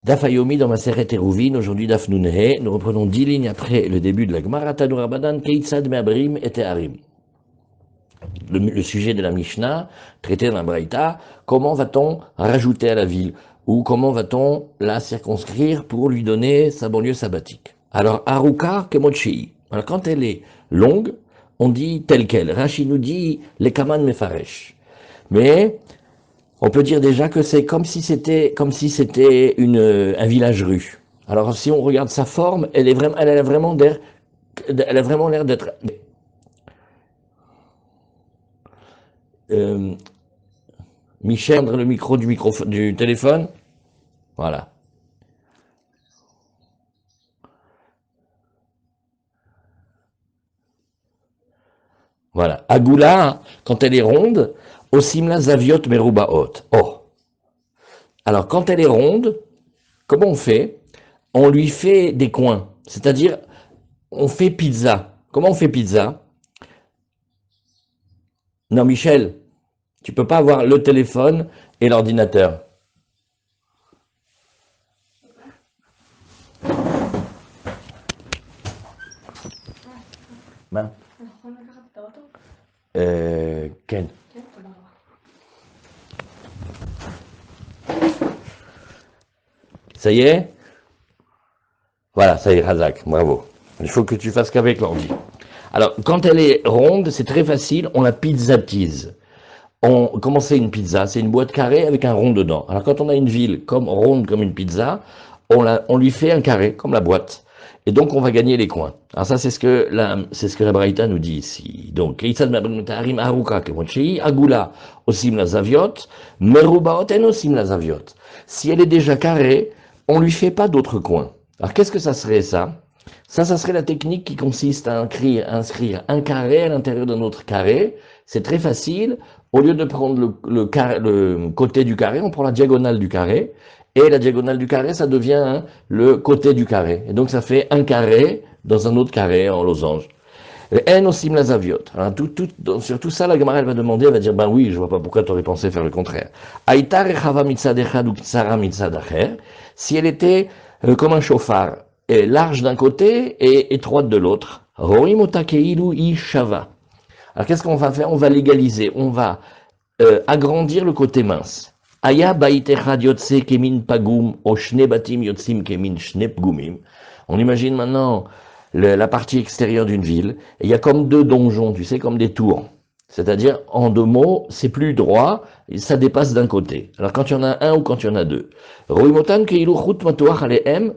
Daf Hayomi dans ma Maseret Eruvin, aujourd'hui Daf Nunhe, nous reprenons 10 lignes après le début de la Gemara Tanu Rabbanan, Keitzad Me'abrim et Te'arim. Le sujet de la Mishnah, traité dans la Braïta, comment va-t-on rajouter à la ville, ou comment va-t-on la circonscrire pour lui donner sa banlieue sabbatique. Alors, Haruka Kemotchei. Alors, quand elle est longue, on dit telle qu'elle. Rashi nous dit les Kaman Mefaresh. Mais on peut dire déjà que c'est comme si c'était un village rue. Alors si on regarde sa forme, elle a vraiment l'air d'être. Euh, Michel, le micro du téléphone, voilà, voilà. Agula, quand elle est ronde, osimla zaviot merubaot. Oh, alors quand elle est ronde, comment on fait? On lui fait des coins, c'est-à-dire on fait pizza. Comment on fait pizza? Non, Michel, tu peux pas avoir le téléphone et l'ordinateur. Ben, Ken. Ça y est? Voilà, ça y est, Razak, bravo. Il faut que tu fasses qu'avec l'ordi. Alors, quand elle est ronde, c'est très facile, on la pizzatise. Comment c'est une pizza? C'est une boîte carrée avec un rond dedans. Alors, quand on a une ville comme ronde comme une pizza, on lui fait un carré, comme la boîte. Et donc, on va gagner les coins. Alors ça, c'est ce que la Braïta nous dit ici. Donc, Agula, osim la zaviot, Merubaoten osim la zaviot. Si elle est déjà carrée, on lui fait pas d'autres coins. Alors, qu'est-ce que ça serait ça? Ça serait la technique qui consiste à inscrire un carré à l'intérieur d'un autre carré. C'est très facile. Au lieu de prendre le côté du carré, on prend la diagonale du carré. Et la diagonale du carré, ça devient le côté du carré. Et donc ça fait un carré dans un autre carré en losange. En osim la zaviot. Alors, sur tout ça, la Gemara, elle va demander, elle va dire, ben oui, je vois pas pourquoi tu aurais pensé faire le contraire. Aïta rechava mitzad echad ou ktsara mitzad acher. Si elle était comme un chauffard, et large d'un côté et étroite de l'autre. Roim otakeilu i shava. Alors qu'est-ce qu'on va faire? On va légaliser, on va agrandir le côté mince. Aya baitechad yotse kemin pagum o shne batim yotsim kemin shne pgumim. On imagine maintenant la partie extérieure d'une ville, et il y a comme deux donjons, tu sais, comme des tours. C'est-à-dire, en deux mots, c'est plus droit, ça dépasse d'un côté. Alors quand il y en a un ou quand il y en a deux. Roimotan keilu chut matuach alehem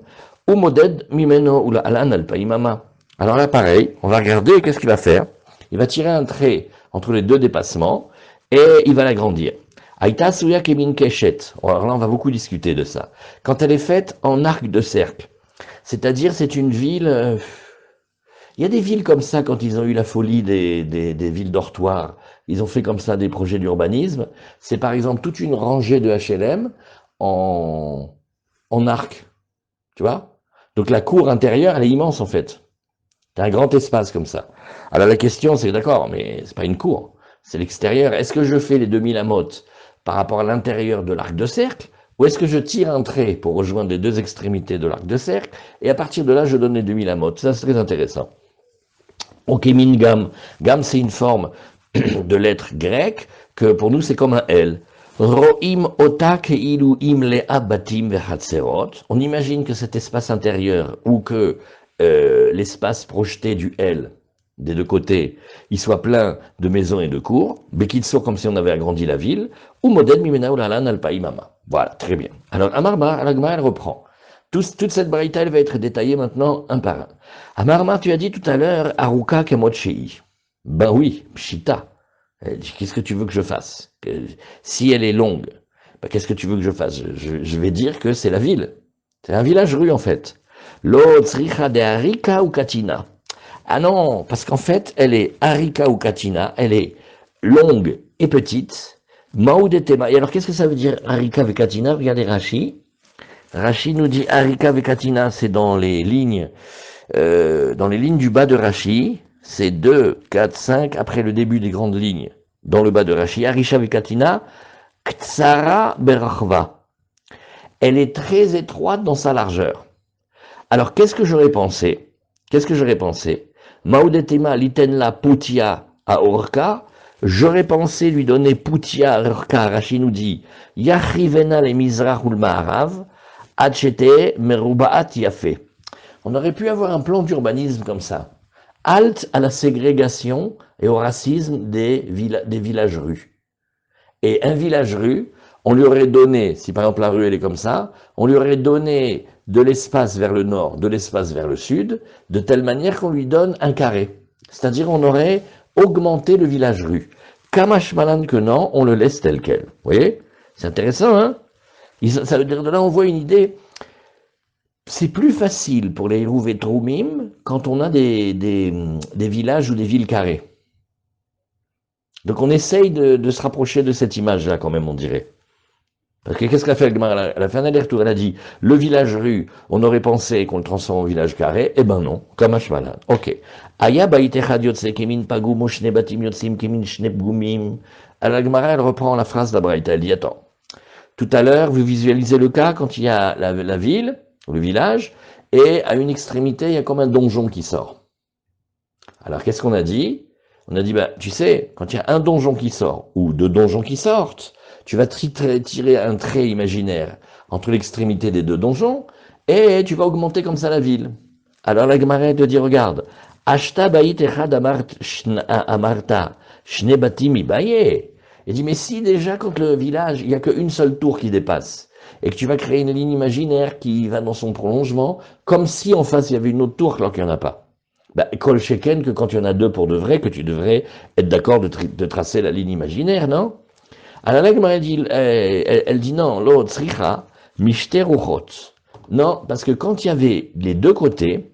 ou moded mimeno ou la alan alpaimama. Alors là, pareil, on va regarder, qu'est-ce qu'il va faire? Il va tirer un trait entre les deux dépassements, et il va l'agrandir. Aïta suya kemin keshet. Alors là, on va beaucoup discuter de ça. Quand elle est faite en arc de cercle, c'est-à-dire c'est une ville... il y a des villes comme ça, quand ils ont eu la folie des villes dortoirs, ils ont fait comme ça des projets d'urbanisme. C'est par exemple toute une rangée de HLM en, en arc, tu vois? Donc la cour intérieure, elle est immense en fait. T'as un grand espace comme ça. Alors la question, c'est d'accord, mais c'est pas une cour, c'est l'extérieur. Est-ce que je fais les 2000 amotes par rapport à l'intérieur de l'arc de cercle, ou est-ce que je tire un trait pour rejoindre les deux extrémités de l'arc de cercle, et à partir de là, je donne les 2000 amotes? Ça, c'est très intéressant. Ok, min gam. Gam, c'est une forme de lettre grecque que pour nous, c'est comme un L. Ro'im ota keilu im lea batim vechatzerot. On imagine que cet espace intérieur, ou que l'espace projeté du L, des deux côtés, il soit plein de maisons et de cours, mais qu'il soit comme si on avait agrandi la ville, ou modèle mimena ulalan alpaimama. Voilà, très bien. Alors, Amarma, Alagma, elle reprend. Toute cette braïta, elle va être détaillée maintenant un par un. Amarma, tu as dit tout à l'heure, Aruka Kemotchei. Ben oui, Pshita. Qu'est-ce que tu veux que je fasse? Si elle est longue, ben qu'est-ce que tu veux que je fasse? Je vais dire que c'est la ville. C'est un village rue en fait. Lo tzricha de Arika ou Katina. Ah non, parce qu'en fait, elle est Arika ou Katina, elle est longue et petite. Maoudetema. Et alors, qu'est-ce que ça veut dire Arika ou Katina? Regardez Rashi. Rashi nous dit Arika Vekatina, c'est dans les lignes du bas de Rashi, c'est 2, 4, 5, après le début des grandes lignes, dans le bas de Rashi, Arisha Vekatina, Ktsara Berachva. elle est très étroite dans sa largeur. Alors, qu'est-ce que j'aurais pensé? Qu'est-ce que j'aurais pensé? Maudetema litenla putia à Orka, j'aurais pensé lui donner putia à Orka, Rashi nous dit, Yachrivena le Mizrach ul Ma'arav, Achete merubaat yafe. On aurait pu avoir un plan d'urbanisme comme ça. Halte à la ségrégation et au racisme des villages-rues. Et un village-rue, on lui aurait donné, si par exemple la rue elle est comme ça, on lui aurait donné de l'espace vers le nord, de l'espace vers le sud, de telle manière qu'on lui donne un carré. C'est-à-dire on aurait augmenté le village-rue. Kamash Malan que non, on le laisse tel quel. Vous voyez? C'est intéressant, hein? Ça veut dire de là on voit une idée. C'est plus facile pour les Hérouv et Troumim quand on a des villages ou des villes carrées. Donc on essaye de se rapprocher de cette image-là quand même, on dirait. Parce que qu'est-ce qu'elle a fait, elle a fait un aller-retour, elle a dit, le village-rue, on aurait pensé qu'on le transforme en village carré, eh ben non, comme Ashmalan. Ok. Aya baïtechad yotse kemin pagum oshne batim yotsim kemin shnep gumim. Alors la Gemara, elle reprend la phrase d'Abraïta, elle dit, attends, tout à l'heure, vous visualisez le cas quand il y a la ville, ou le village, et à une extrémité, il y a comme un donjon qui sort. Alors qu'est-ce qu'on a dit? On a dit, bah, tu sais, quand il y a un donjon qui sort, ou deux donjons qui sortent, tu vas tirer un trait imaginaire entre l'extrémité des deux donjons, et tu vas augmenter comme ça la ville. Alors la Gemara te dit, regarde, Ashta ba'it echad amarta, shne batim ibaye. Il dit, mais si déjà, quand le village, il n'y a qu'une seule tour qui dépasse, et que tu vas créer une ligne imaginaire qui va dans son prolongement, comme si en face il y avait une autre tour alors qu'il n'y en a pas. Bah, Kol Sheken, que quand il y en a deux pour de vrai, que tu devrais être d'accord de tracer la ligne imaginaire, non? Alors la Gemara dit, elle dit non, l'autre sricha, mishte ruchot. Non, parce que quand il y avait les deux côtés,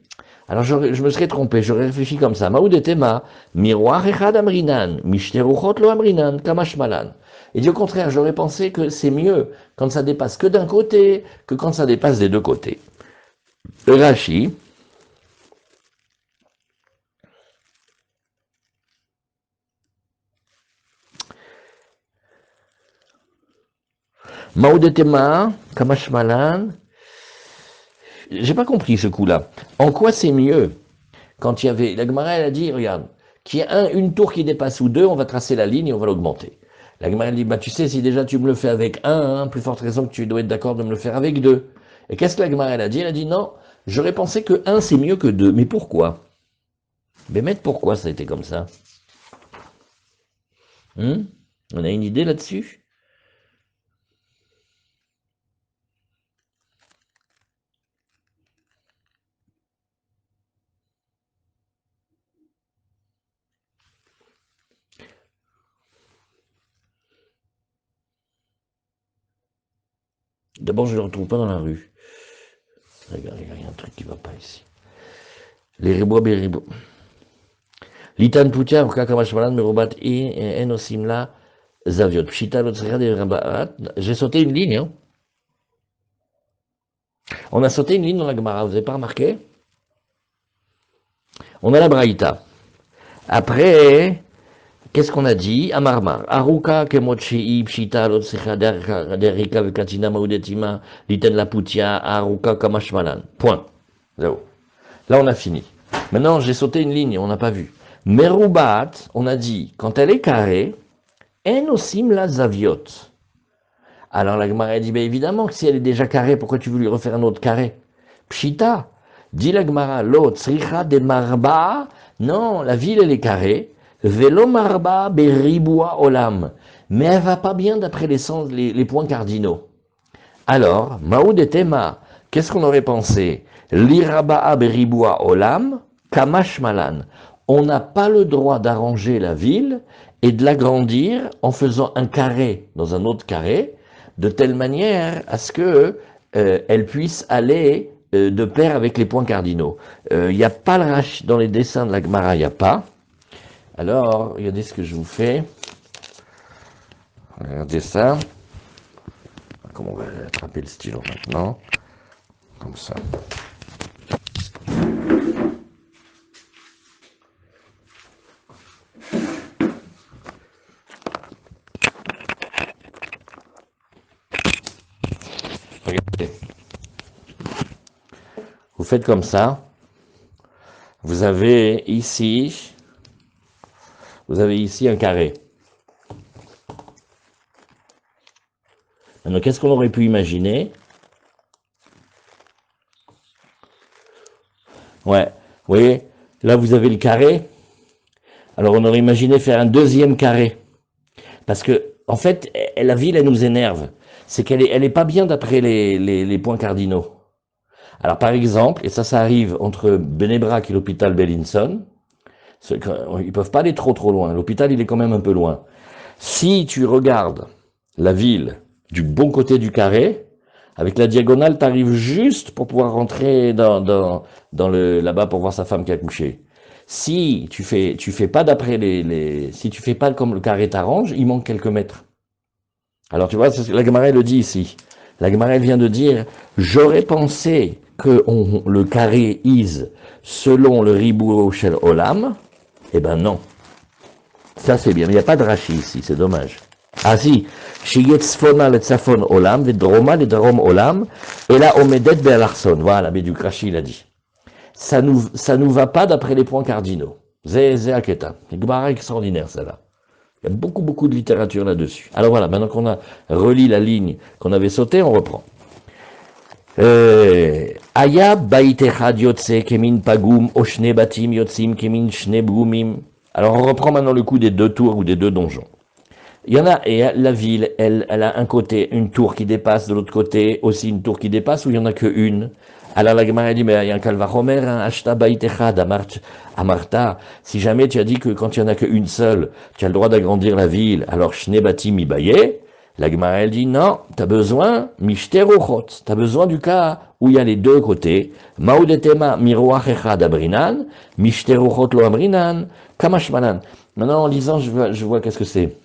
alors je me serais trompé, j'aurais réfléchi comme ça. Maoudetema, miroir echad amrinan, mishte ruchot lo amrinan, kamashmalan. Et dit au contraire, j'aurais pensé que c'est mieux quand ça dépasse que d'un côté, que quand ça dépasse des deux côtés. Rashi, Maoudetema, kamashmalan, j'ai pas compris ce coup-là. En quoi c'est mieux quand il y avait. La Gemara, elle a dit, regarde, qu'il y a une tour qui dépasse ou deux, on va tracer la ligne et on va l'augmenter. La Gemara, elle dit, bah tu sais, si déjà tu me le fais avec un, plus forte raison que tu dois être d'accord de me le faire avec deux. Et qu'est-ce que la Gemara, elle a dit? Elle a dit, non, j'aurais pensé que un c'est mieux que deux. Mais pourquoi? Mais pourquoi ça a été comme ça? On a une idée là-dessus? D'abord, je ne le retrouve pas dans la rue. Regarde, il y a un truc qui ne va pas ici. Les ribois, béribois. Litan Poutia, Kakamashmalan, Merobat et Enosimla, Zaviot. Pshita, j'ai sauté une ligne. Hein. On a sauté une ligne dans la Gemara, vous n'avez pas remarqué? On a la Braïta. Après, qu'est-ce qu'on a dit? Amarmar. Aruka, Kemochi, Pshita, Lotsecha, Derika, Vekatina, Maudetima, Liten la Poutia, Aruka, Kamashmalan. Point. Là-haut. Là, on a fini. Maintenant, j'ai sauté une ligne, on n'a pas vu. Merubat, on a dit, quand elle est carrée, Enosim la Zaviot. Alors la Gemara dit, ben évidemment que si elle est déjà carrée, pourquoi tu veux lui refaire un autre carré? Pshita, dit la Gemara, l'autre, sricha de marba, non, la ville elle est carrée, velo marba beriboua olam, mais elle va pas bien d'après les points cardinaux. Alors, Maoud et Tema, qu'est-ce qu'on aurait pensé? L'iraba'a beriboua olam, kamash malan. On n'a pas le droit d'arranger la ville et de l'agrandir en faisant un carré dans un autre carré, de telle manière à ce que elle puisse aller de pair avec les points cardinaux. Il n'y a pas le rach dans les dessins de la Gemara, il n'y a pas. Alors, regardez ce que je vous fais. Regardez ça. Comment on va attraper le stylo maintenant? Comme ça. Regardez. Vous faites comme ça. Vous avez ici un carré. Maintenant, qu'est-ce qu'on aurait pu imaginer? Ouais, vous voyez, là vous avez le carré. Alors on aurait imaginé faire un deuxième carré. Parce que, en fait, la ville, elle nous énerve. C'est qu'elle est pas bien d'après les points cardinaux. Alors par exemple, et ça arrive entre Bnei-Brak et l'hôpital Bellinson, ils peuvent pas aller trop loin. L'hôpital, il est quand même un peu loin. Si tu regardes la ville du bon côté du carré, avec la diagonale, tu arrives juste pour pouvoir rentrer là-bas pour voir sa femme qui a couché. Si tu fais pas d'après si tu fais pas comme le carré t'arrange, il manque quelques mètres. Alors tu vois, la Gemara le dit ici. La Gemara vient de dire, j'aurais pensé que le carré is selon le ribou shel olam. Eh ben non. Ça c'est bien, mais il n'y a pas de Rashi ici, c'est dommage. Ah si, Shigetzfona le tzafon olam, vedroma le darom olam, et là omedet be'alarson. Voilà, mais du Rashi il a dit. Ça nous va pas d'après les points cardinaux. Zé aketa. C'est une Gemara extraordinaire celle-là. Il y a beaucoup de littérature là-dessus. Alors voilà, maintenant qu'on a relis la ligne qu'on avait sautée, on reprend. Aya baitechad yotse kemin pagum oshne batim yotzim kemin shne brumim. Alors on reprend maintenant le coup des deux tours ou des deux donjons. Il y en a, et la ville, elle a un côté, une tour qui dépasse, de l'autre côté aussi une tour qui dépasse, ou il n'y en a qu'une. Alors la Gemara dit, mais il y a un calvachomer, un ashta baitechad, amarta. Si jamais tu as dit que quand il n'y en a qu'une seule, tu as le droit d'agrandir la ville, alors shne batim ibaye, la Gemara elle dit, non, tu as besoin, mishterochot, tu as besoin du cas où il y a les deux côtés, maudetema miroach echad abrinan, mishterochot lo abrinan, kamashmanan. Maintenant en lisant, je vois qu'est-ce que c'est.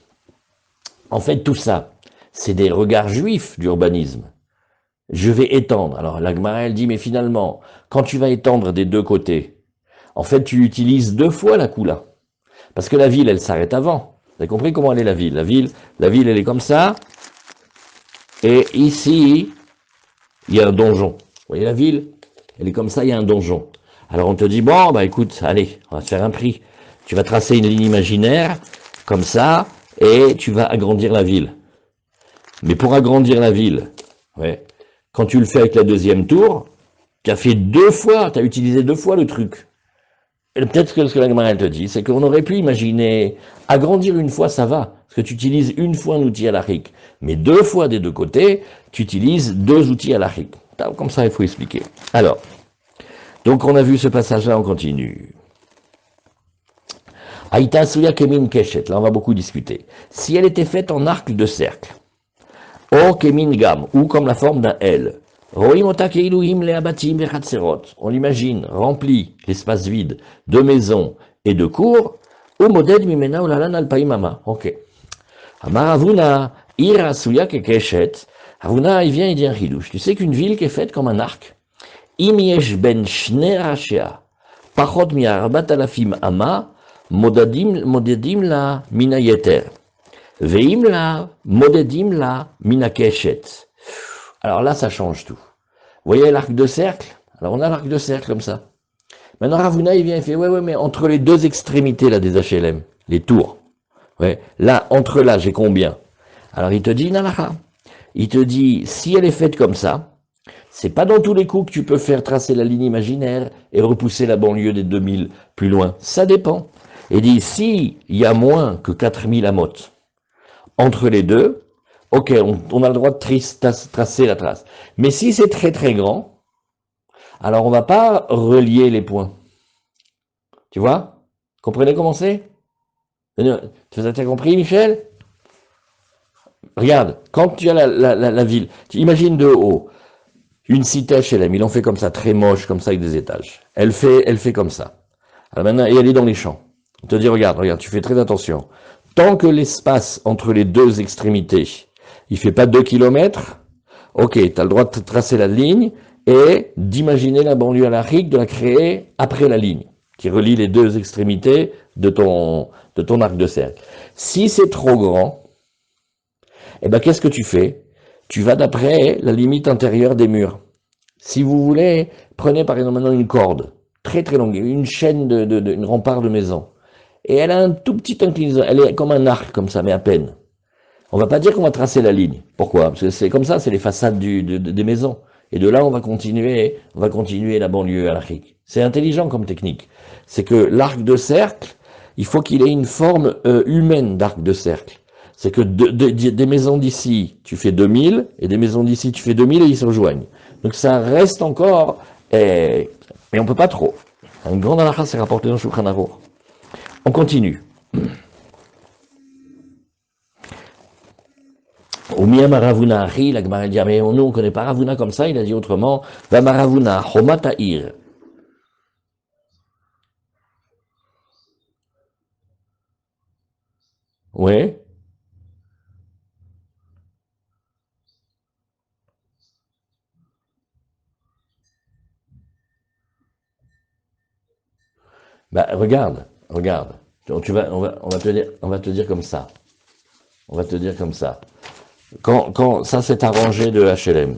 En fait, tout ça, c'est des regards juifs d'urbanisme. Je vais étendre. Alors, la Gemara, elle dit, mais finalement, quand tu vas étendre des deux côtés, en fait, tu utilises deux fois la coula. Parce que la ville, elle s'arrête avant. Vous avez compris comment elle est la ville? La ville, elle est comme ça. Et ici, il y a un donjon. Vous voyez la ville? Elle est comme ça, il y a un donjon. Alors, on te dit, bon, bah écoute, allez, on va te faire un prix. Tu vas tracer une ligne imaginaire, comme ça, et tu vas agrandir la ville. Mais pour agrandir la ville, ouais, quand tu le fais avec la deuxième tour, tu as fait deux fois, tu as utilisé deux fois le truc. Et peut-être que ce que la Gemara te dit, c'est qu'on aurait pu imaginer, agrandir une fois, ça va, parce que tu utilises une fois un outil halachique, mais deux fois des deux côtés, tu utilises deux outils halachiques. Comme ça, il faut expliquer. Alors, donc on a vu ce passage-là, on continue. Aïta Suya Kemin Keshet, là on va beaucoup discuter. Si elle était faite en arc de cercle, O Kemin Gam, ou comme la forme d'un L, on l'imagine rempli l'espace vide de maisons et de cours, ou modèle Mimena Ulalan Alpaimama. Ok. Amaravuna, Ira Suya Keshet, Ravuna, il vient et dit un chidouche. Tu sais qu'une ville qui est faite comme un arc, Imiesh ben Shne Rashea, Pachot mi'arbat alafim ama, modedim la mina yeter. Veim la modedim la mina keshet. Alors là, ça change tout. Vous voyez l'arc de cercle? Alors on a l'arc de cercle comme ça. Maintenant Ravuna, il vient et fait, ouais, mais entre les deux extrémités là des HLM, les tours, ouais, là, entre là, j'ai combien? Alors il te dit, nalaha. Il te dit, si elle est faite comme ça, c'est pas dans tous les coups que tu peux faire tracer la ligne imaginaire et repousser la banlieue des 2000 plus loin. Ça dépend. Et dit, si il y a moins que 4000 amotes entre les deux, ok, on a le droit de tracer la trace. Mais si c'est très grand, alors on va pas relier les points. Tu vois? Comprenez comment c'est? Tu as compris, Michel? Regarde, quand tu as la ville, tu imagines de haut, une cité HLM, ils l'ont fait comme ça, très moche, comme ça, avec des étages. Elle fait comme ça. Alors maintenant, et elle est dans les champs. On te dit, regarde, tu fais très attention. Tant que l'espace entre les deux extrémités, il fait pas 2 kilomètres, ok, tu as le droit de tracer la ligne et d'imaginer la banlieue halachique, de la créer après la ligne, qui relie les deux extrémités de ton arc de cercle. Si c'est trop grand, eh ben, qu'est-ce que tu fais? tu vas d'après la limite intérieure des murs. Si vous voulez, prenez par exemple maintenant une corde, très très longue, une chaîne, une rempart de maison. Et elle a un tout petit inclinaison, elle est comme un arc, comme ça, mais à peine. On va pas dire qu'on va tracer la ligne. Pourquoi? Parce que c'est comme ça, c'est les façades des maisons. Et de là, on va continuer la banlieue anarchique. C'est intelligent comme technique. C'est que l'arc de cercle, il faut qu'il ait une forme humaine d'arc de cercle. C'est que des maisons d'ici, tu fais 2000, et des maisons d'ici, tu fais 2000, et ils se rejoignent. Donc ça reste encore, mais on peut pas trop. Un grand halakha, c'est rapporté dans Shulchan Aruch. On continue. Au Miyama Ravuna Achi, la Gemara dit, mais nous on connaît pas Ravuna comme ça, il a dit autrement, Vama Ravuna, Homatair. Ouais. Bah, regarde. On va te dire comme ça. On va te dire comme ça. Quand ça c'est un rangée de HLM,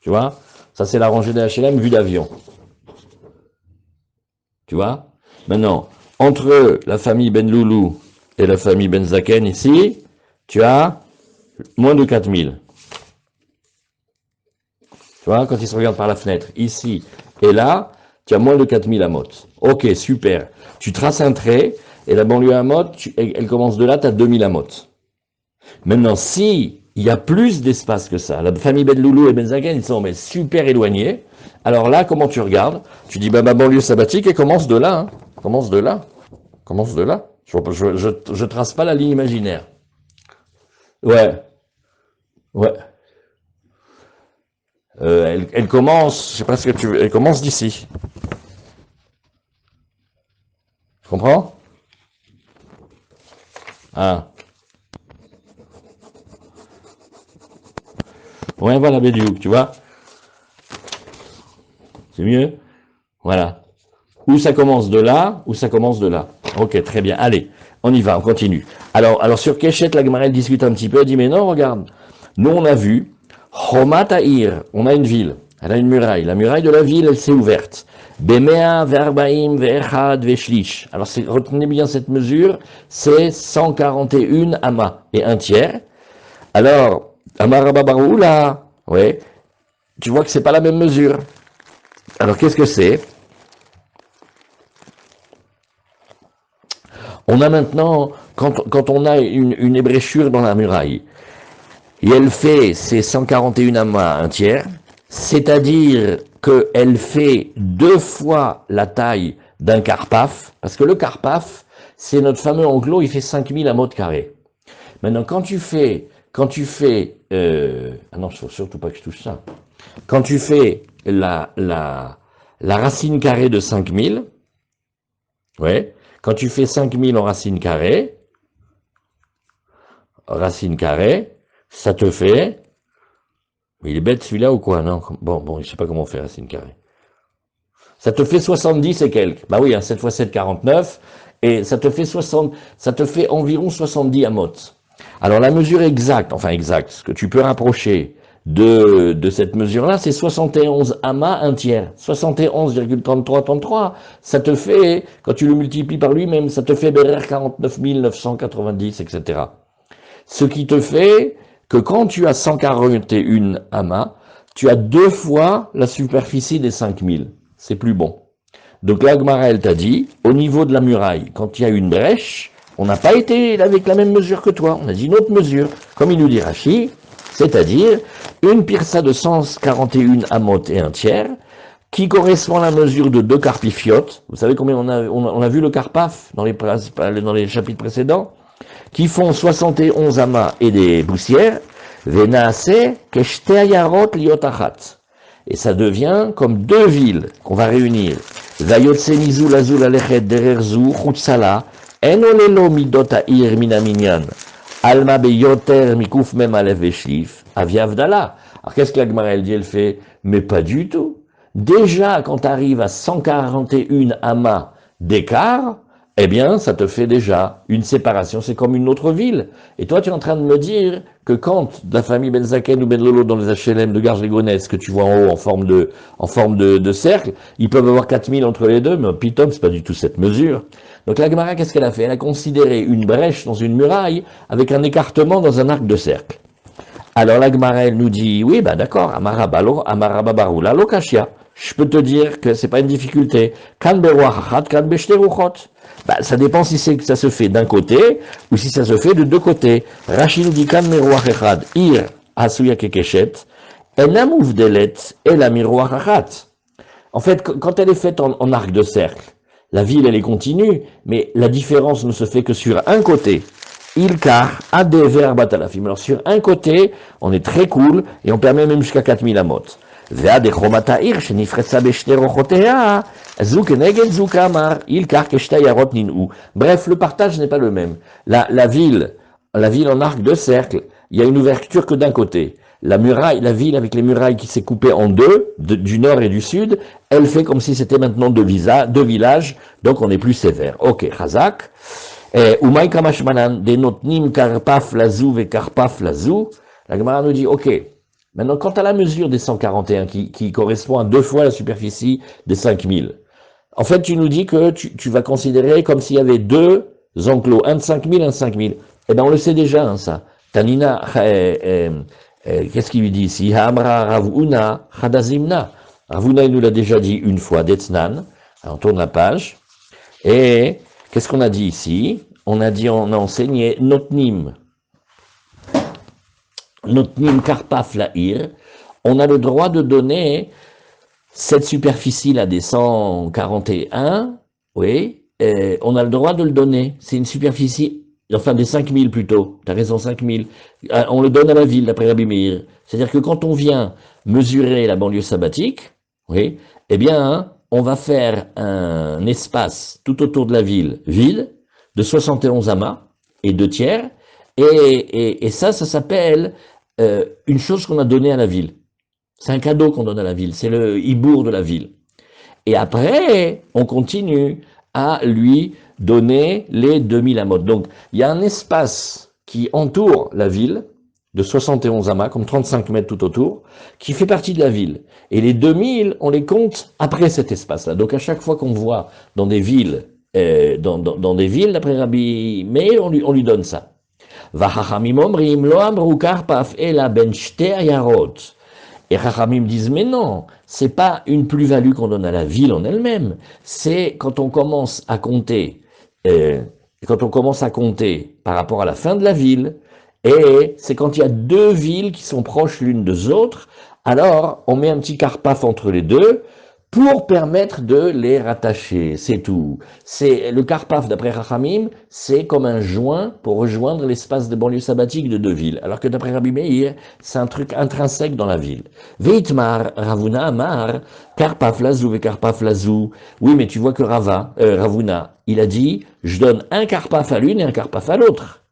tu vois? Ça c'est la rangée de HLM vue d'avion. Tu vois? Maintenant, entre la famille Ben Loulou et la famille Ben Zaken ici, tu as moins de 4000. Tu vois, quand ils se regardent par la fenêtre, ici et là, tu as moins de 4000 amotes. Ok, super. Tu traces un trait, et la banlieue amote, elle commence de là, tu as 2000 amotes. Maintenant, si il y a plus d'espace que ça, la famille Ben Loulou et Ben Zaken, ils sont mais super éloignés, alors là, comment tu regardes? Tu dis, bah, ma banlieue sabbatique, elle commence de là. Hein. Commence de là. Commence de là. Je trace pas la ligne imaginaire. Ouais, ouais. Elle commence, je sais pas ce que tu veux, elle commence d'ici. Tu comprends? Ah. Ouais, voilà, Bédiouk, tu vois? C'est mieux? Voilà. Ou ça commence de là, ou ça commence de là. Ok, très bien. Allez, on y va, on continue. Alors sur Keshet, la Gemara, elle discute un petit peu, elle dit, mais non, regarde, nous on a vu, Chomat Ha'ir, on a une ville, elle a une muraille. La muraille de la ville, elle s'est ouverte. Bemea verbaim ve'echad ve'shlish. Alors retenez bien cette mesure, c'est 141 amas et un tiers. Alors, Amarababarou, là, ouais, tu vois que c'est pas la même mesure. Alors qu'est-ce que c'est? On a maintenant, quand on a une ébréchure dans la muraille, et elle fait ses 141 amas un tiers, c'est-à-dire qu'elle fait 2 fois la taille d'un carpaf, parce que le carpaf, c'est notre fameux enclos, il fait 5000 amas de carré. Maintenant, ah non, il faut surtout pas que je touche ça. Quand tu fais la racine carrée de 5000, ouais, quand tu fais 5000 en racine carrée, ça te fait, mais il est bête celui-là ou quoi? Non, bon, je sais pas comment on fait racine carrée. Ça te fait 70 et quelques. Bah oui, hein, 7 x 7, 49, et ça te fait environ 70 amotes. Alors la mesure exacte, ce que tu peux rapprocher de cette mesure-là, c'est 71 amas, un tiers. 71,3333, ça te fait, quand tu le multiplies par lui-même, ça te fait BRR 49 990, etc. Ce qui te fait que quand tu as 141 amas, tu as 2 fois la superficie des 5000. C'est plus bon. Donc là, Gmara, elle t'a dit, au niveau de la muraille, quand il y a une brèche, on n'a pas été avec la même mesure que toi, on a dit une autre mesure, comme il nous dit Rachi, c'est-à-dire une pirsa de 141 amot et un tiers, qui correspond à la mesure de 2 carpifiotes. Vous savez combien on a vu le carpaf dans les chapitres précédents, qui font 71 amas et des poussières, Venaase Keshteayarot Liotachat. Et ça devient comme 2 villes qu'on va réunir. Vayotse Mizul Azul Alechet Dererzu Chutsala, Enolelo Midot Ha'ir Minaminyan, Alma Beyoter Mikuf Mem Alef Veshlif, Aviavdala. Alors qu'est-ce que la Gemara elle dit? Elle fait, mais pas du tout. Déjà, quand tu arrives à 141 amas d'écart, eh bien, ça te fait déjà une séparation, c'est comme une autre ville. Et toi, tu es en train de me dire que quand la famille Benzaken ou Ben Lolo dans les HLM de Garges-les-Gonesse, que tu vois en haut en forme de cercle, ils peuvent avoir 4000 entre les deux, mais Pitom, c'est pas du tout cette mesure. Donc la Gemara, qu'est-ce qu'elle a fait? Elle a considéré une brèche dans une muraille avec un écartement dans un arc de cercle. Alors la Gemara, elle nous dit, oui, ben d'accord, Amarababarou, la lokashia. Je peux te dire que c'est pas une difficulté. Kan beruachachat, kan beshteruchot. Bah, ça dépend si c'est que ça se fait d'un côté ou si ça se fait de deux côtés. Rashi nous dit kan meruach echad, ir asuya kekeshet, enam uvdelet el miruach achat. En fait, quand elle est faite en arc de cercle, la ville elle est continue, mais la différence ne se fait que sur un côté. Ilkar adever batalafim. Alors sur un côté, on est très cool et on permet même jusqu'à 4000 amot. Bref, le partage n'est pas le même. La ville en arc de cercle, il y a une ouverture que d'un côté. La ville avec les murailles qui s'est coupée en deux, du nord et du sud, elle fait comme si c'était maintenant deux villages, donc on est plus sévère. Ok, Chazak. Umay kamashmanan, denotnim karpaf lazou ve karpaf lazou. La Gemara nous dit, ok. Maintenant, quant à la mesure des 141 qui correspond à 2 fois la superficie des 5000, en fait, tu nous dis que tu vas considérer comme s'il y avait 2 enclos, un de 5000, un de 5000. Eh bien, on le sait déjà, hein, ça. Tanina, qu'est-ce qu'il lui dit ici? Hamra Ravuna Hadazimna. Ravuna, il nous l'a déjà dit une fois, d'Etznan. On tourne la page. Et qu'est-ce qu'on a dit ici? On a enseigné Notnim. Notnim Karpaf Lahir, on a le droit de donner cette superficie-là des 141, oui, on a le droit de le donner. C'est une superficie, enfin des 5000 plutôt, tu as raison, 5000. On le donne à la ville, d'après Rabbi Meir. C'est-à-dire que quand on vient mesurer la banlieue sabbatique, oui, eh bien, on va faire un espace tout autour de la ville vide, de 71 amas et 2 tiers, et ça s'appelle une chose qu'on a donnée à la ville. C'est un cadeau qu'on donne à la ville, c'est le hibour de la ville. Et après, on continue à lui donner les 2000 amotes. Donc, il y a un espace qui entoure la ville, de 71 amas, comme 35 mètres tout autour, qui fait partie de la ville. Et les 2000, on les compte après cet espace-là. Donc, à chaque fois qu'on voit dans des villes, d'après Rabbi Meir, on lui donne ça. Vachachamim omrim lo amru karpaf ela ben shte ayarot. Et Chachamim disent, mais non, c'est pas une plus-value qu'on donne à la ville en elle-même, c'est quand on commence à compter, par rapport à la fin de la ville, et c'est quand il y a 2 villes qui sont proches l'une des autres, alors on met un petit karpaf entre les deux, pour permettre de les rattacher, c'est tout. C'est le karpaf d'après Chachamim, c'est comme un joint pour rejoindre l'espace de banlieue sabbatique de 2 villes. Alors que d'après Rabbi Meir, c'est un truc intrinsèque dans la ville. Veitmar, Ravuna Amar, karpaf lazou ve karpaf lazou. Oui, mais tu vois que Ravuna, il a dit, je donne un karpaf à l'une et un karpaf à l'autre.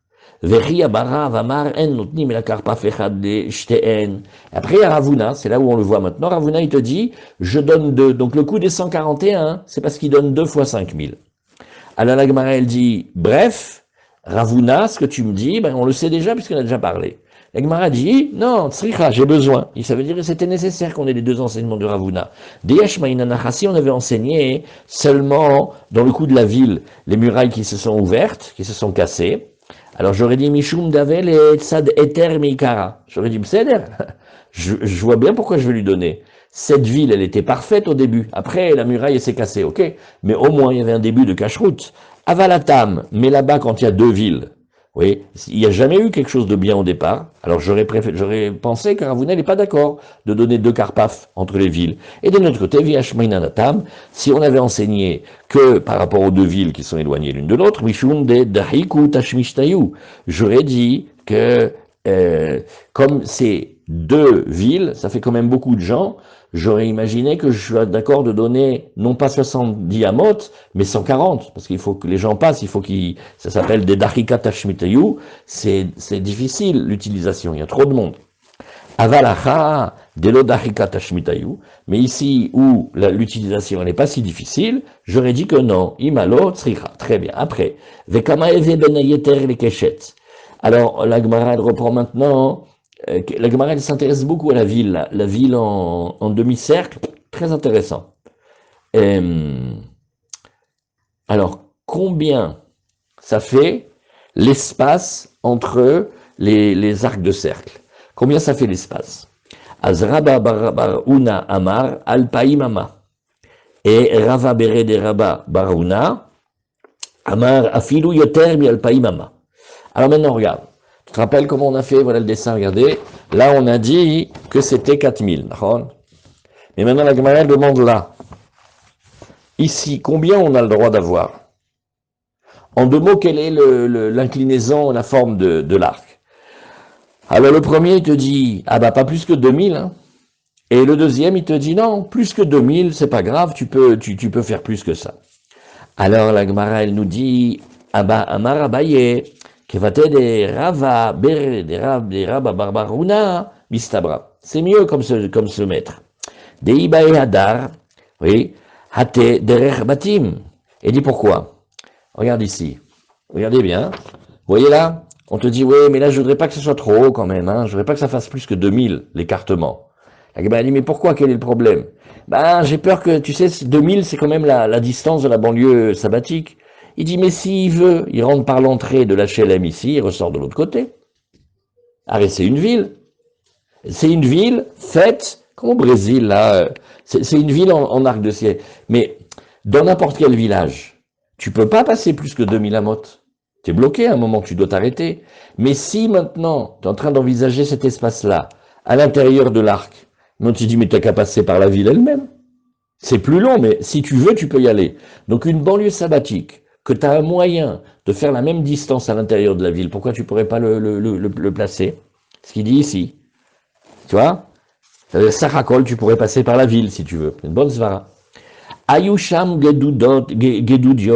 Après, Ravuna, c'est là où on le voit maintenant, Ravuna, il te dit, je donne 2. Donc, le coût des 141, c'est parce qu'il donne 2 fois 5000. Alors, la Gemara, elle dit, bref, Ravuna, ce que tu me dis, ben, on le sait déjà, puisqu'on a déjà parlé. La Gemara dit, non, Tsricha, j'ai besoin. Et ça veut dire que c'était nécessaire qu'on ait les 2 enseignements de Ravuna. Si on avait enseigné seulement, dans le coup de la ville, les murailles qui se sont ouvertes, qui se sont cassées, alors j'aurais dit Mishum Davel et Tzad Eter Mikara. J'aurais dit Pseder. Je vois bien pourquoi je vais lui donner. Cette ville, elle était parfaite au début. Après, la muraille s'est cassée, ok. Mais au moins, il y avait un début de cache-route. Avalatam, mais là-bas, quand il y a 2 villes, oui, il n'y a jamais eu quelque chose de bien au départ. Alors j'aurais pensé que Ravuna n'est pas d'accord de donner 2 karpaf entre les villes. Et de notre côté, Viashmainanatam, si on avait enseigné que par rapport aux 2 villes qui sont éloignées l'une de l'autre, Mishum de Dahiku Tashmishtayu, j'aurais dit que comme c'est 2 villes, ça fait quand même beaucoup de gens, j'aurais imaginé que je sois d'accord de donner non pas 70 amot, mais 140, parce qu'il faut que les gens passent, ça s'appelle des dachika tashmitayu, c'est difficile l'utilisation, il y a trop de monde. Avalacha, delodachika tashmitayu. Mais ici, où l'utilisation n'est pas si difficile, j'aurais dit que non. Imalo tsricha. Très bien. Après, vekama eve ben yeter le keshet. Alors, la Gemara, elle reprend maintenant. La Gemara, elle s'intéresse beaucoup à la ville. La ville en demi-cercle. Très intéressant. Alors, combien ça fait l'espace entre les arcs de cercle? Combien ça fait l'espace? Azraba Baruna Amar Alpaimama. Et Rava Bere de Rabba Baruna Amar Afilu Yoter mi Alpaimama. Alors maintenant, regarde. Tu te rappelles comment on a fait? Voilà le dessin, regardez. Là, on a dit que c'était 4000. Mais maintenant, la Gemara demande là. Ici, combien on a le droit d'avoir? En deux mots, quelle est l'inclinaison, la forme de l'arc? Alors le premier, il te dit, ah bah pas plus que 2000, hein. Et le deuxième, il te dit, non, plus que 2000, c'est pas grave, tu peux faire plus que ça. Alors la Gemara, elle nous dit, Amar Abaye, Kevate de Rava, Bere, de Rabba Barbaruna, Mistabra. C'est mieux comme ce maître. De Ibae Hadar, oui, Hate Derech Batim. Et dit pourquoi? Regarde ici. Regardez bien. Vous voyez là? On te dit, oui, mais là, je voudrais pas que ce soit trop haut quand même. Hein. Je voudrais pas que ça fasse plus que 2000, l'écartement. La Gemara dit, mais pourquoi? Quel est le problème? Ben, j'ai peur que, tu sais, 2000, c'est quand même la distance de la banlieue sabbatique. Il dit, mais s'il veut, il rentre par l'entrée de l'HLM ici, il ressort de l'autre côté. Arrête, c'est une ville. C'est une ville faite, comme au Brésil, là. C'est une ville en arc de ciel. Mais dans n'importe quel village, tu peux pas passer plus que 2000 amotes. Tu es bloqué à un moment, tu dois t'arrêter. Mais si maintenant, tu es en train d'envisager cet espace-là, à l'intérieur de l'arc, non, tu dis, mais tu n'as qu'à passer par la ville elle-même. C'est plus long, mais si tu veux, tu peux y aller. Donc une banlieue sabbatique, que tu as un moyen de faire la même distance à l'intérieur de la ville, pourquoi tu ne pourrais pas le placer? Ce qu'il dit ici. Tu vois? Sarakol, tu pourrais passer par la ville si tu veux. Une bonne svara. Ayusham gedudiot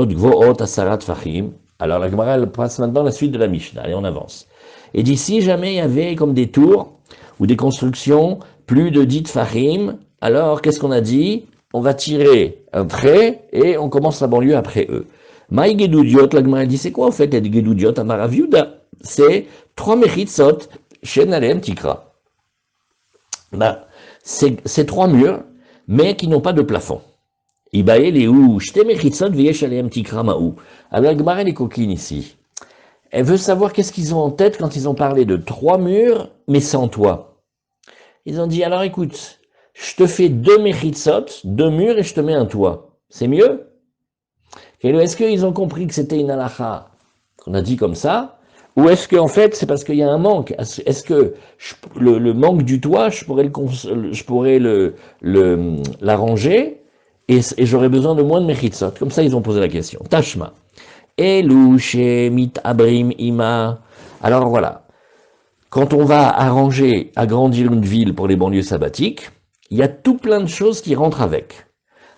gvoot asarat fachim. Alors la Gemara passe maintenant la suite de la Mishnah. Allez, on avance. Et d'ici, jamais il y avait comme des tours ou des constructions plus de 10 fachim. Alors qu'est-ce qu'on a dit? On va tirer un trait et on commence la banlieue après eux. Maï gedudiot, la Gemara dit, c'est quoi en fait les gedudiot à Maraviuda? C'est 3 mechitzot chez Nalem Tikra. Ben, c'est 3 murs, mais qui n'ont pas de plafond. Alors la Gemara est coquine ici. Elle veut savoir qu'est-ce qu'ils ont en tête quand ils ont parlé de 3 murs, mais sans toit. Ils ont dit, alors écoute, je te fais 2 mechitzot, 2 murs et je te mets un toit. C'est mieux? Est-ce qu'ils ont compris que c'était une halakha qu'on a dit comme ça? Ou est-ce qu'en fait, c'est parce qu'il y a un manque? Est-ce que le manque du toit, je pourrais l'arranger et j'aurais besoin de moins de mechitzot? Comme ça, ils ont posé la question. Tashma. Elu shemit abrim ima. Alors voilà. Quand on va arranger, agrandir une ville pour les banlieues sabbatiques, il y a tout plein de choses qui rentrent avec.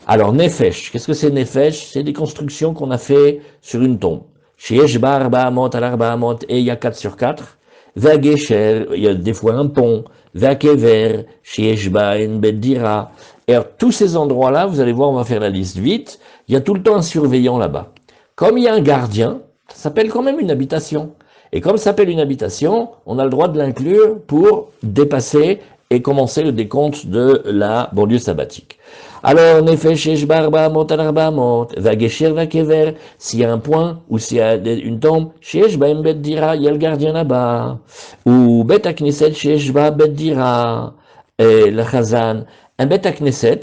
Alors, nefesh. Qu'est-ce que c'est nefesh? C'est des constructions qu'on a fait sur une tombe. Sheyesh barba amot alarba amot, et il y a 4 sur 4. Vagesher, il y a des fois un pont. Vakever, sheyesh ba en beddira. Et alors, tous ces endroits-là, vous allez voir, on va faire la liste vite. Il y a tout le temps un surveillant là-bas. Comme il y a un gardien, ça s'appelle quand même une habitation. Et comme ça s'appelle une habitation, on a le droit de l'inclure pour dépasser et commencer le décompte de la banlieue sabbatique. Alors, nefesh barba amot alarba amot, vagesher vakever, s'il y a un point ou s'il y a une tombe, sheyesh ba en beddira, il y a le gardien là-bas. Ou bet akneset sheyesh ba beddira, le chazan. Un bet akneset,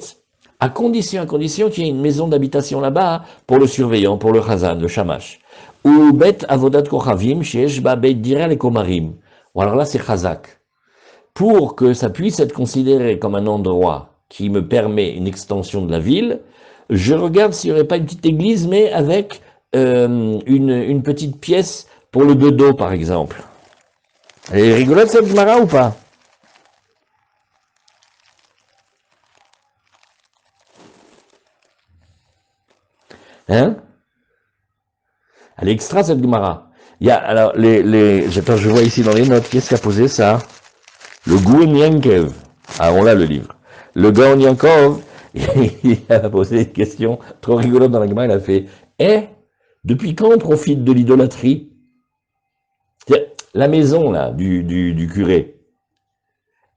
à condition qu'il y ait une maison d'habitation là-bas pour le surveillant, pour le chazan, le shamash. Ou bet avodat kochavim, sheyesh ba beddira les komarim. Ou alors là, c'est chazak. Pour que ça puisse être considéré comme un endroit qui me permet une extension de la ville, je regarde s'il n'y aurait pas une petite église, mais avec une petite pièce pour le bedeau, par exemple. Elle est rigolote cette Gemara ou pas? Hein? Elle est extra cette Gemara. Il y a, alors, attends, je vois ici dans les notes, qui est-ce qui a posé ça? le Gouen Yankev. Ah, on l'a le livre. Le Gaon Yankov, il a posé une question trop rigolote dans la Gemara, il a fait « Eh, depuis quand on profite de l'idolâtrie ?» La maison, là, du curé,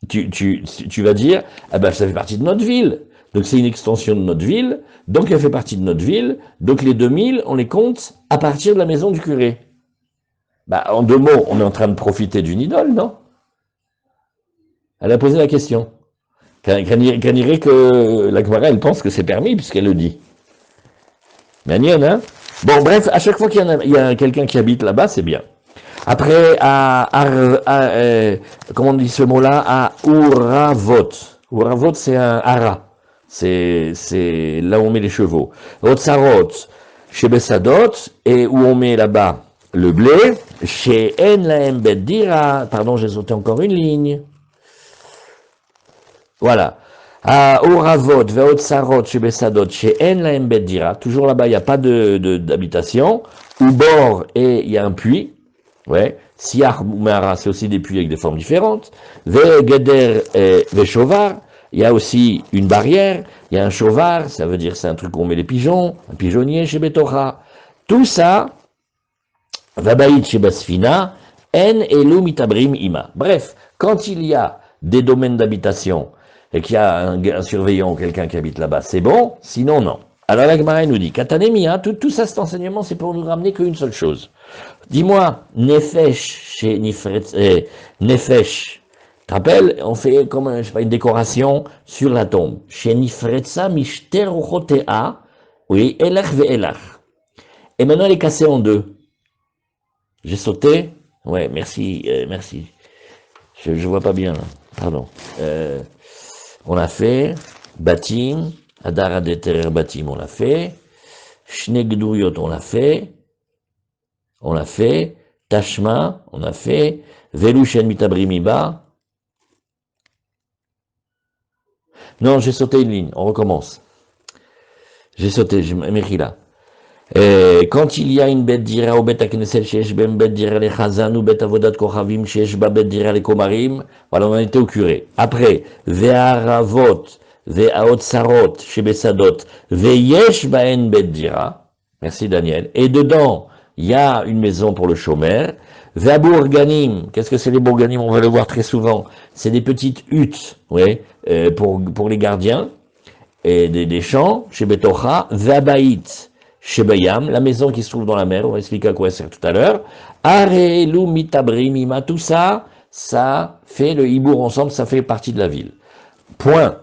tu vas dire « Ah ben, ça fait partie de notre ville. Donc c'est une extension de notre ville, donc elle fait partie de notre ville, donc les 2000, on les compte à partir de la maison du curé. » Bah, en deux mots, on est en train de profiter d'une idole, non? Elle a posé la question. Qu'on dirait que la Gemara, elle pense que c'est permis, puisqu'elle le dit. Magnon, hein? Bon, bref, à chaque fois qu'il y a quelqu'un qui habite là-bas, c'est bien. Après, comment on dit ce mot-là? À Uravot. Uravot, c'est un hara. C'est là où on met les chevaux. Otsarot, chez Bessadot, et où on met là-bas le blé, chez En Laem Beddira. Pardon, j'ai sauté encore une ligne. Voilà. À Uravot, Veotsarot, chez Bessadot, chez En Laem Beddira. Toujours là-bas, il n'y a pas d'habitation. Au bord, et il y a un puits. Ouais. Siar ou Mehara, c'est aussi des puits avec des formes différentes. Ve Geder et Ve Chovar, il y a aussi une barrière, il y a un chovar, ça veut dire c'est un truc où on met les pigeons, un pigeonnier chez Betorah. Tout ça, Vabaït chez Basfina, En Elu Mitabrim Ima. Bref, quand il y a des domaines d'habitation et qu'il y a un surveillant ou quelqu'un qui habite là-bas, c'est bon, sinon non. Alors la Gemara nous dit, Katanemia, tout ça, cet enseignement, c'est pour nous ramener qu'une seule chose. Dis-moi, Nefesh chez Nefesh, tu te rappelles, on fait comme je sais pas, une décoration sur la tombe. Chez Nifretza Mishter Uchotea, oui, Elach ve Elach. Et maintenant elle est cassée en deux. J'ai sauté? Ouais, merci, merci. Je vois pas bien, là. Pardon. On l'a fait, Batim, Adara Deterer Batim, on l'a fait, Shnegduyot, on l'a fait, Tashma, on a fait, Velushen Mitabrimiba. Non, j'ai sauté une ligne, on recommence. J'ai sauté, j'ai m'écrit là. Quand il y a une bête dira au bête aknesel shesh ben bête dira les chazan ou bête avodat kochavim shesh ba bête dira les komarim, voilà, on en était au curé. Après, ve'aravot, ve'aot sarot, shebesadot, ve'yesh baen bête dira, merci Daniel, et dedans, il y a une maison pour le chômeur, ve'abourganim, qu'est-ce que c'est les bourganim? On va le voir très souvent, c'est des petites huttes, ouais, pour les gardiens, et des champs, chez Betocha, ve'abaït, chez Bayam, la maison qui se trouve dans la mer, on va expliquer à quoi elle sert tout à l'heure. Arelu mitabrimima, tout ça, ça fait le hibour ensemble, ça fait partie de la ville. Point.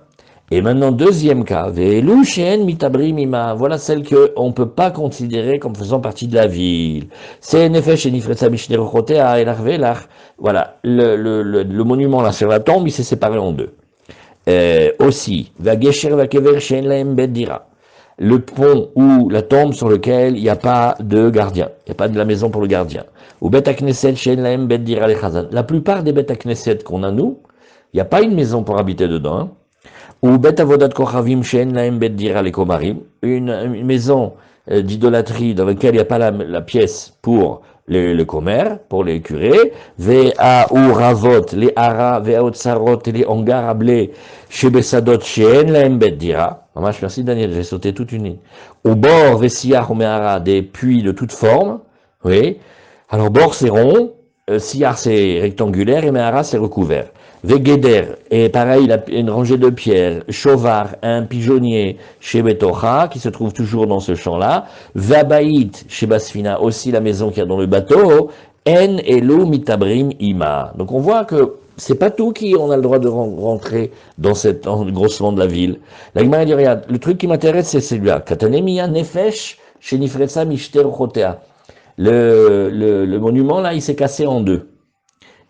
Et maintenant, deuxième cas, Velu shen mitabrimima, voilà celle qu'on ne peut pas considérer comme faisant partie de la ville. C'est Nefesh et Nifretza Mishnerochotea et l'Arvelach. Voilà, le monument là sur la tombe, il s'est séparé en deux. Aussi, Vagesher Vakever shen laem bedira. Le pont ou la tombe sur lequel il n'y a pas de gardien, il n'y a pas de la maison pour le gardien. Ou Bet Knesset, Shen Laem, Bet Dira le Chazan. La plupart des Bet Knesset qu'on a nous, il n'y a pas une maison pour habiter dedans. Hein. Ou Bet Avodat Kochavim, Shen Laem, Bet Dira le Komarim. Une maison d'idolâtrie dans laquelle il n'y a pas la pièce pour le commère, pour les curés. Vea ou Ravot, les Hara, Vea Otsarot, les hangars à blé, chez Bessadot, Shen Laem, Bet Dira. Merci Daniel, j'ai sauté toute une ligne. Au bord, Vessiar, Omehara, des puits de toute forme. Oui. Alors, bord, c'est rond. Siar, c'est rectangulaire. Et Mehara, c'est recouvert. Vegeder, et pareil, une rangée de pierres. Chovar, un pigeonnier chez Betocha, qui se trouve toujours dans ce champ-là. Vabaït, chez Basfina, aussi la maison qu'il y a dans le bateau. En Elo Mitabrim Ima. Donc, on voit que c'est pas tout qui on a le droit de rentrer dans le grossement de la ville. La Gemara dit, regarde, le truc qui m'intéresse, c'est celui-là. Katanemia Nefesh, chez Nifretza Mishter Chotea. Le monument, là, il s'est cassé en deux.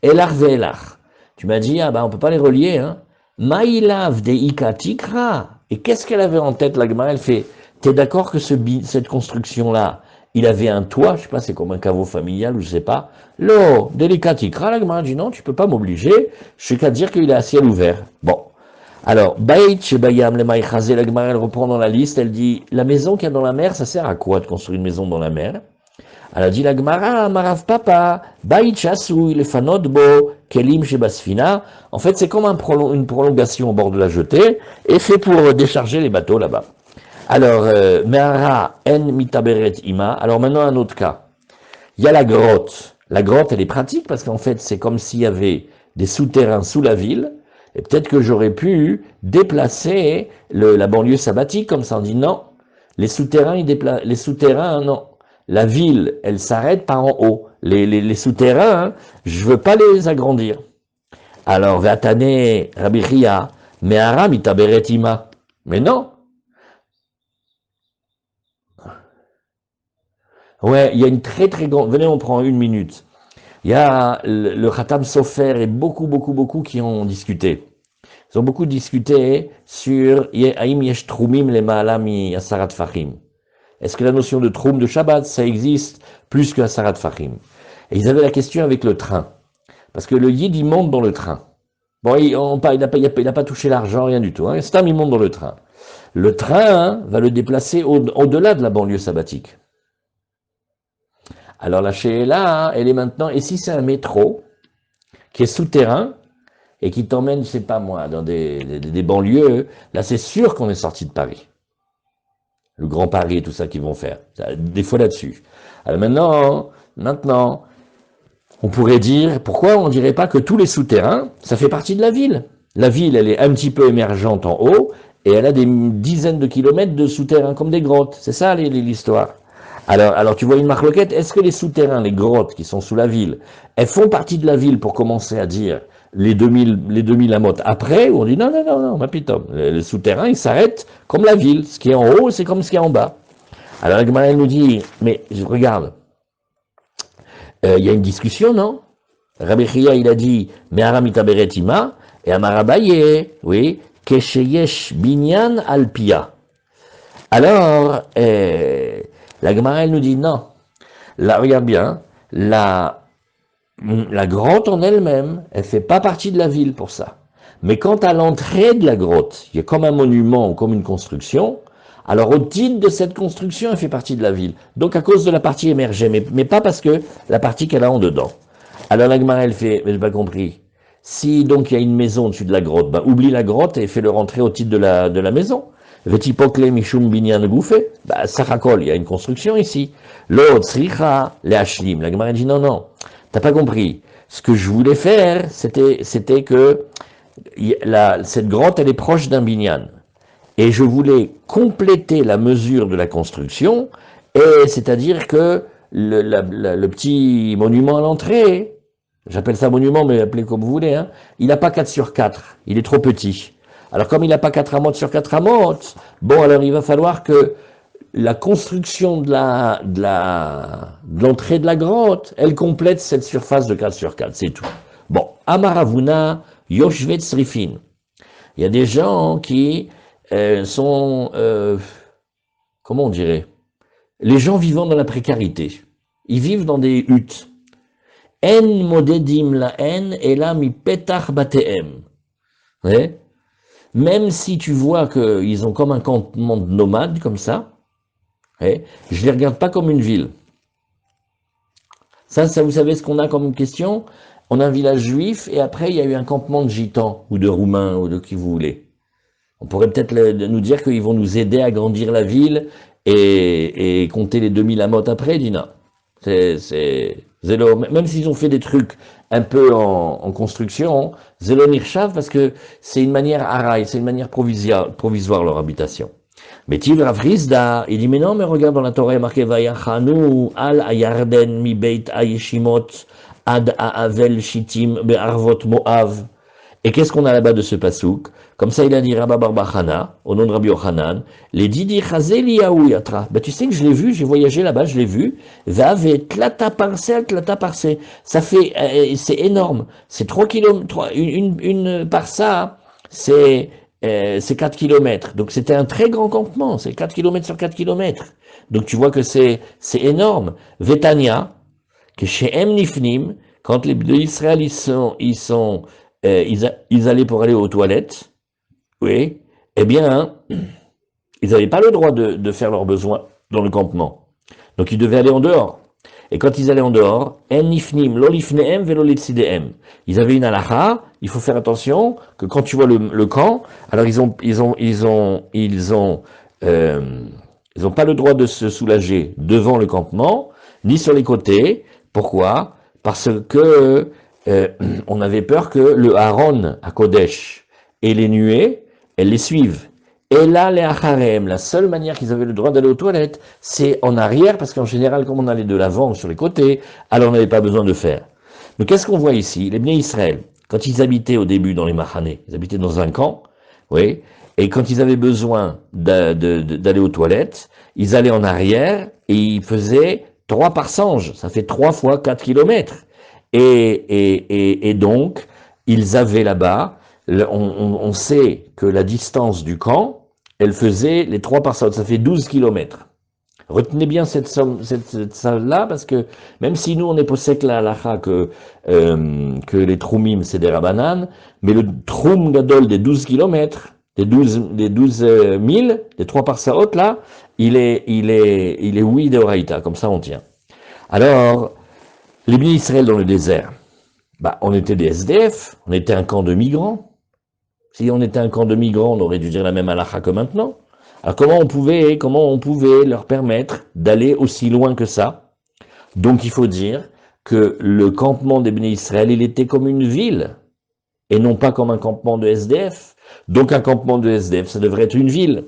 Elar ve'elar. Tu m'as dit, ah ben, on peut pas les relier, hein. Maïlav de Ikatikra. Et qu'est-ce qu'elle avait en tête, la Gemara? Elle fait, t'es d'accord que cette construction-là, il avait un toit, je sais pas, c'est comme un caveau familial, ou je sais pas. Lo, délicatikra, la Gemara dit non, tu peux pas m'obliger, je suis qu'à dire qu'il est à ciel ouvert. Bon. Alors, Baït chez Bayam, le Maïchazé, la Gemara, elle reprend dans la liste, elle dit, la maison qu'il y a dans la mer, ça sert à quoi de construire une maison dans la mer? Elle a dit la Gemara, Marav Papa, Baït Chassou, le Fanot Bo, kelim shebasfina. En fait, c'est comme une prolongation au bord de la jetée, et fait pour décharger les bateaux là-bas. Alors, me'ara en mitaberet ima. Alors maintenant, un autre cas. Il y a la grotte. La grotte, elle est pratique parce qu'en fait, c'est comme s'il y avait des souterrains sous la ville. Et peut-être que j'aurais pu déplacer la banlieue sabbatique comme ça. On dit non, les souterrains, les souterrains, non. La ville, elle s'arrête par en haut. Les souterrains, hein, je veux pas les agrandir. Alors, Vatane, Rabbi Chia, Me'ara mitaberet ima. Mais non. Ouais, il y a une très très grande. Venez, on prend une minute. Il y a le Khatam Sofer et beaucoup qui ont discuté. Ils ont beaucoup discuté sur Aïm Yesh Troumim le Ma'alami Asarat Fahim. Est-ce que la notion de Troum de Shabbat, ça existe plus que Asarat Fahim? Et ils avaient la question avec le train. Parce que le Yid, il monte dans le train. Bon, il n'a pas touché l'argent, rien du tout. Hein. Stam, il monte dans le train. Le train hein, va le déplacer au-delà de la banlieue sabbatique. Alors la Sheila, elle est maintenant, et si c'est un métro qui est souterrain et qui t'emmène, je sais pas moi, dans des banlieues, là c'est sûr qu'on est sorti de Paris. Le Grand Paris et tout ça qu'ils vont faire. Des fois là-dessus. Alors maintenant, on pourrait dire, pourquoi on dirait pas que tous les souterrains, ça fait partie de la ville? La ville, elle est un petit peu émergente en haut, et elle a des dizaines de kilomètres de souterrains, comme des grottes. C'est ça l'histoire. Alors tu vois une marloquette, est-ce que les souterrains, les grottes qui sont sous la ville, elles font partie de la ville pour commencer à dire les 2000 amotes après, ou on dit non, ma pitom, les souterrains, ils s'arrêtent comme la ville, ce qui est en haut, c'est comme ce qui est en bas. Alors la Gemara, elle nous dit, mais regarde, il y a une discussion, non? Rabbi Chia, il a dit, Me'aramita beretima, et Amarabaye, oui, Kesheyesh binyan alpia. Alors, la Gemara, elle nous dit non. Là, regarde bien, la grotte en elle-même, elle fait pas partie de la ville pour ça. Mais quant à l'entrée de la grotte, il y a comme un monument ou comme une construction, alors au titre de cette construction, elle fait partie de la ville. Donc à cause de la partie émergée, mais pas parce que la partie qu'elle a en dedans. Alors la Gemara, elle fait, mais j'ai pas compris. Si donc il y a une maison au-dessus de la grotte, ben oublie la grotte et fais-le rentrer au titre de la maison. Vetipokle mishum binyan gouffé, bah sarakol, il y a une construction ici. L'autre, sricha, les hashlim. La Gemara dit non, t'as pas compris. Ce que je voulais faire, c'était que cette grotte, elle est proche d'un binyan. Et je voulais compléter la mesure de la construction, et c'est-à-dire que le petit monument à l'entrée, j'appelle ça monument, mais appelez comme vous voulez, hein, il n'a pas 4 sur 4, il est trop petit. Alors comme il n'a pas 4 amotes sur 4 amotes, bon alors il va falloir que la construction de l'entrée de la grotte, elle complète cette surface de 4 sur 4, c'est tout. Bon, Amaravuna, Yoshvet Srifin. Il y a des gens qui sont, comment on dirait, les gens vivant dans la précarité. Ils vivent dans des huttes. En modedim la en ela mi petach bateem. Même si tu vois qu'ils ont comme un campement de nomades, comme ça, je les regarde pas comme une ville. Ça, vous savez ce qu'on a comme question? On a un village juif et après il y a eu un campement de gitans ou de roumains ou de qui vous voulez. On pourrait peut-être nous dire qu'ils vont nous aider à grandir la ville et compter les 2000 amotes après, dit non. Même s'ils ont fait des trucs un peu en construction, Zelo Nirshav, parce que c'est une manière araï, c'est une manière provisoire leur habitation. Mais Tiv Rav Rizda, il dit mais non, mais regarde dans la Torah, il y a marqué Vayachanu al ayarden mi beit ayeshimot ad aavel shitim be'arvot moav. Et qu'est-ce qu'on a là-bas de ce pasouk? Comme ça, il a dit Rabba Barbachana, au nom de Rabbi Yochanan, les didi chazeli yatra. Ben, tu sais que je l'ai vu, j'ai voyagé là-bas, je l'ai vu. Vave tlata parse. Ça fait, c'est énorme. C'est 3 kilomètres, une parsa, c'est 4 kilomètres. Donc c'était un très grand campement, c'est 4 kilomètres sur 4 kilomètres. Donc tu vois que c'est énorme. Vetania, que chez M. Nifnim, quand les Israël ils allaient pour aller aux toilettes, oui, eh bien, ils n'avaient pas le droit de faire leurs besoins dans le campement. Donc ils devaient aller en dehors. Et quand ils allaient en dehors, en nifnim, lo lifnehem velo letzidehem. Ils avaient une halakha, il faut faire attention que quand tu vois le camp, alors euh, ils ont pas le droit de se soulager devant le campement, ni sur les côtés. Pourquoi? Parce que euh, on avait peur que le Haron à Kodesh et les nuées, elles les suivent. Et là, les acharem, la seule manière qu'ils avaient le droit d'aller aux toilettes, c'est en arrière, parce qu'en général, comme on allait de l'avant ou sur les côtés, alors on n'avait pas besoin de faire. Donc qu'est-ce qu'on voit ici? Les Bnei Israël, quand ils habitaient au début dans les Mahaneh, ils habitaient dans un camp, oui, et quand ils avaient besoin d'aller aux toilettes, ils allaient en arrière et ils faisaient 3 par sange, ça fait 3 fois 4 kilomètres. Et donc, ils avaient là-bas, on sait que la distance du camp, elle faisait les 3 par sange, ça fait 12 kilomètres. Retenez bien cette salle-là, parce que même si nous, on est possèque la halakha que les troumim, c'est des rabbanan, mais le troum gadol des 12 kilomètres, des 12 milles, des 3 par saot, là, il est oui de Oraïta, comme ça on tient. Alors, les Bnei Israël dans le désert, bah, on était des SDF, on était un camp de migrants. Si on était un camp de migrants, on aurait dû dire la même halakha que maintenant. Alors comment on pouvait leur permettre d'aller aussi loin que ça? Donc il faut dire que le campement des Bnei Israël, il était comme une ville, et non pas comme un campement de SDF. Donc un campement de SDF, ça devrait être une ville.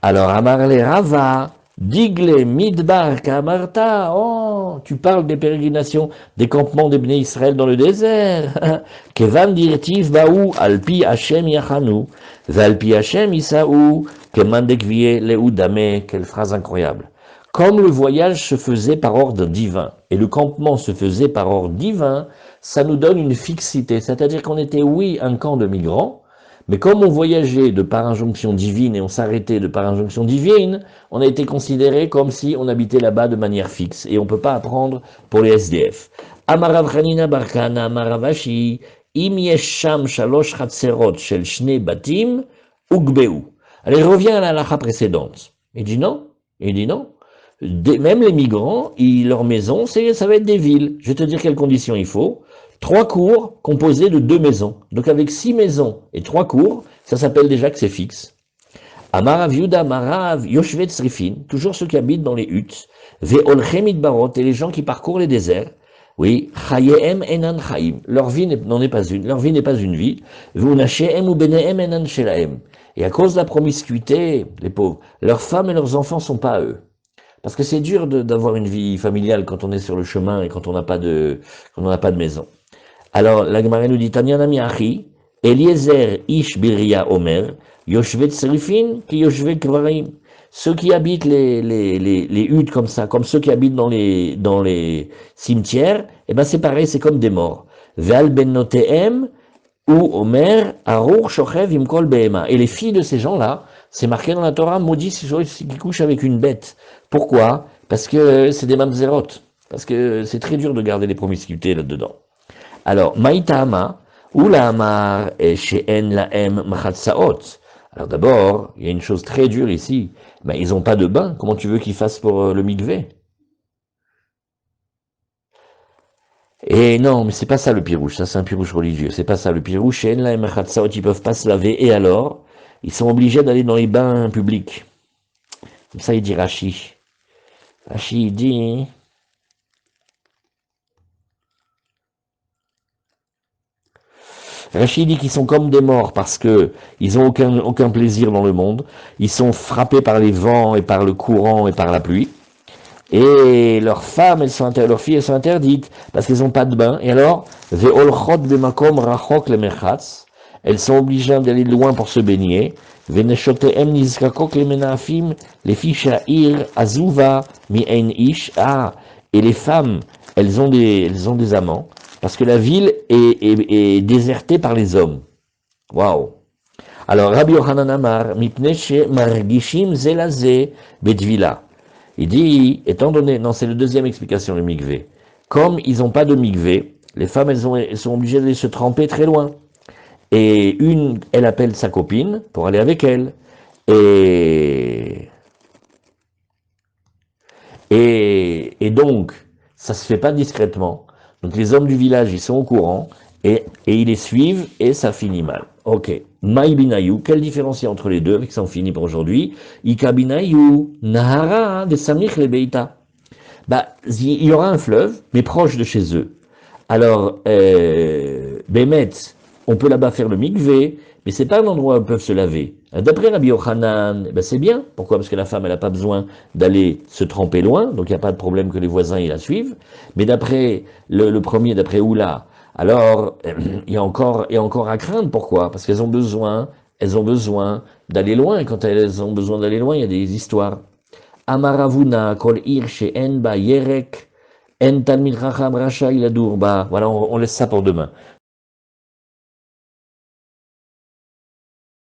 Alors Amarle Rava, Digle, Midbar, Kamarta, oh, tu parles des pérégrinations, des campements des Bnei Israël dans le désert. Kevan dirtiv baou, alpi Hashem yachanu, valpi Hashem isaou, kemandekvie leudame, quelle phrase incroyable. Comme le voyage se faisait par ordre divin, et le campement se faisait par ordre divin, ça nous donne une fixité, c'est-à-dire qu'on était, oui, un camp de migrants, mais comme on voyageait de par injonction divine et on s'arrêtait de par injonction divine, on a été considéré comme si on habitait là-bas de manière fixe. Et on ne peut pas apprendre pour les SDF. Amarav Chanina Barkana, Amaravashi, Im Yesham Shalosh Chatzerot Shel Shne Batim, Ugbeu. Alors il revient à la halakha précédente. Il dit non. Il dit non. Même les migrants, leur maison, ça va être des villes. Je vais te dire quelles conditions il faut. 3 cours composés de 2 maisons. Donc avec 6 maisons et 3 cours, ça s'appelle déjà que c'est fixe. Amarav Yuda, Marav, Yoshvet Srifin, toujours ceux qui habitent dans les huttes, Ve'olchemit Barot, et les gens qui parcourent les déserts. Oui, Chayehem Enan Chaim, leur vie n'en est pas une, leur vie n'est pas une vie. Ve'unashehem ou Benehem Enan Shelahem. Et à cause de la promiscuité, les pauvres, leurs femmes et leurs enfants sont pas à eux. Parce que c'est dur d'avoir une vie familiale quand on est sur le chemin et quand on n'a pas de maison. Alors, la Gemara nous dit, Tanyanami Achi, Eliezer Ish Biria Omer, Yoshvet Srifin, ki Yoshvet Kvarim. Ceux qui habitent les huttes comme ça, comme ceux qui habitent dans les cimetières, eh ben c'est pareil, c'est comme des morts. Ve'al ben notehem, ou Omer, Arour Shochev Imkol Behema. Et les filles de ces gens-là, c'est marqué dans la Torah, maudit ceux qui couchent avec une bête. Pourquoi? Parce que c'est des mamzerot. Parce que c'est très dur de garder les promiscuités là-dedans. Alors, Maïtama, ou la Amar, She'en Laem Machatsaot. Alors d'abord, il y a une chose très dure ici. Ben, ils n'ont pas de bain. Comment tu veux qu'ils fassent pour le mikvé? Et non, mais c'est pas ça le pirouche. Ça, c'est un pirouche religieux. C'est pas ça le pirouche. She'en Laem Machatsaot, ils peuvent pas se laver. Et alors, ils sont obligés d'aller dans les bains publics. Comme ça, il dit Rashi. Rashi, il dit... Rachid dit qu'ils sont comme des morts parce que ils ont aucun plaisir dans le monde. Ils sont frappés par les vents et par le courant et par la pluie. Et leurs femmes, leurs filles, elles sont interdites parce qu'elles n'ont pas de bain. Et alors, ve'olchot b'makom rachok lemerchatz. Elles sont obligées d'aller loin pour se baigner. Ve'neshotehem nizkakok lemenafim, les filles sha'ir azuva mi'en ish. Ah, et les femmes, elles ont des amants. Parce que la ville est désertée par les hommes. Waouh! Alors, Rabbi Yochanan Amar, Mipneche Margishim Zelaze Bedvila. Il dit, étant donné, non, c'est la deuxième explication, le mikvé. Comme ils n'ont pas de mikvé, les femmes, elles sont obligées d'aller se tremper très loin. Et elle appelle sa copine pour aller avec elle. Et donc, ça se fait pas discrètement. Donc les hommes du village, ils sont au courant, et ils les suivent, et ça finit mal. Ok. Maïbinayu, quelle différence il y a entre les deux, avec ça on finit pour aujourd'hui. Ikabinayu, Nahara, de Samich le Beita. Bah, il y aura un fleuve, mais proche de chez eux. Alors, Bémet, on peut là-bas faire le mikvé, mais c'est pas un endroit où ils peuvent se laver. D'après Rabbi Yochanan, ben c'est bien. Pourquoi? Parce que la femme, elle n'a pas besoin d'aller se tremper loin, donc il n'y a pas de problème que les voisins ils la suivent. Mais d'après le premier, d'après Oula, alors il y a encore à craindre. Pourquoi? Parce elles ont besoin d'aller loin. Et quand elles ont besoin d'aller loin, il y a des histoires. Amaravuna, kol ir en ba yerek, en talmid racham racha iladur ba. Voilà, on laisse ça pour demain.